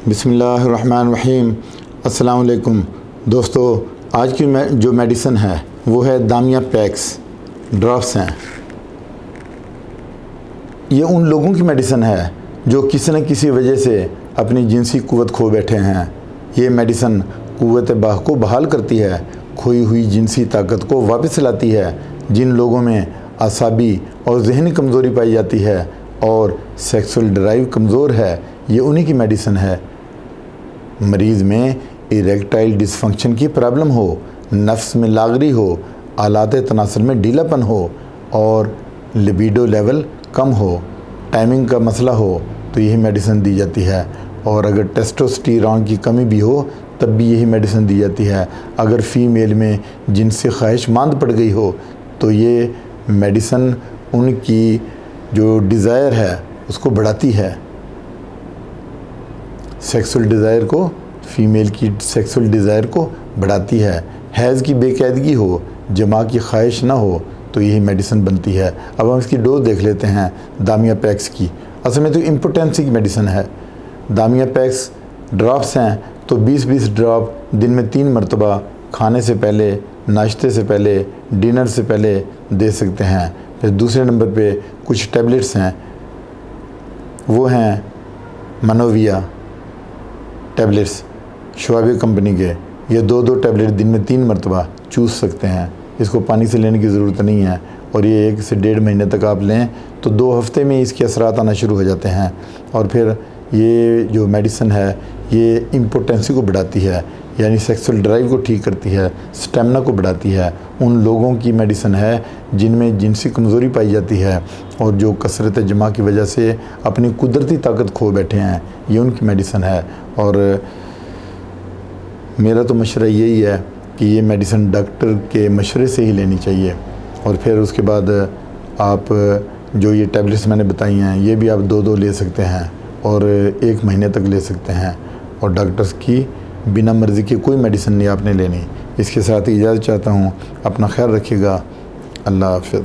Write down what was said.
बिस्मिल्लाहिर्रहमानिर्रहीम। अस्सलाम वालेकुम दोस्तों, आज की जो मेडिसिन है वो है दामिया पैक्स ड्रॉप्स हैं। ये उन लोगों की मेडिसिन है जो किसी न किसी वजह से अपनी जिनसी कुव्वत खो बैठे हैं। ये मेडिसिन कुव्वत बाह को बहाल करती है, खोई हुई जिनसी ताकत को वापस लाती है। जिन लोगों में असाबी और जहनी कमज़ोरी पाई जाती है और सेक्सुअल ड्राइव कमज़ोर है, ये उन्हीं की मेडिसिन है। मरीज़ में इरेक्टाइल डिसफंक्शन की प्रॉब्लम हो, नफ्स में लागरी हो, आलात तनासुर में ढीलापन हो और लिबिडो लेवल कम हो, टाइमिंग का मसला हो, तो यही मेडिसिन दी जाती है। और अगर टेस्टोस्टेरोन की कमी भी हो तब भी यही मेडिसिन दी जाती है। अगर फ़ीमेल में जिनसे ख्वाहिश मांद पड़ गई हो तो ये मेडिसिन उनकी जो डिज़ायर है उसको बढ़ाती है। सेक्सुअल डिज़ायर को, फ़ीमेल की सेक्सुअल डिज़ायर को बढ़ाती है। हैज़ की बेकायदगी हो, जमा की ख्वाहिश ना हो, तो यही मेडिसिन बनती है। अब हम इसकी डोज देख लेते हैं दामिया पैक्स की। असल में तो इम्पोटेंसी की मेडिसिन है। दामिया पैक्स ड्रॉप्स हैं तो 20-20 ड्रॉप दिन में 3 मरतबा खाने से पहले, नाश्ते से पहले, डिनर से पहले दे सकते हैं। फिर दूसरे नंबर पे कुछ टैबलेट्स हैं, वो हैं मनोविया टैबलेट्स, शुआबे कंपनी के। ये 2-2 टैबलेट दिन में 3 मरतबा चूस सकते हैं। इसको पानी से लेने की ज़रूरत नहीं है और ये 1 से 1.5 महीने तक आप लें तो 2 हफ्ते में इसके असरात आना शुरू हो जाते हैं। और फिर ये जो मेडिसिन है ये इम्पोटेंसी को बढ़ाती है, यानी सेक्सुअल ड्राइव को ठीक करती है, स्टेमिना को बढ़ाती है। उन लोगों की मेडिसिन है जिनमें जिनसी कमज़ोरी पाई जाती है और जो कसरत जमा की वजह से अपनी कुदरती ताकत खो बैठे हैं, ये उनकी मेडिसिन है। और मेरा तो मशवरा यही है कि ये मेडिसिन डॉक्टर के मशवरे से ही लेनी चाहिए। और फिर उसके बाद आप जो ये टैबलेट्स मैंने बताई हैं ये भी आप 2-2 ले सकते हैं और 1 महीने तक ले सकते हैं। और डॉक्टर्स की बिना मर्ज़ी की कोई मेडिसिन नहीं आपने लेनी। इसके साथ ही इजाज़त चाहता हूँ। अपना ख्याल रखिएगा। अल्लाह हाफ़िज़।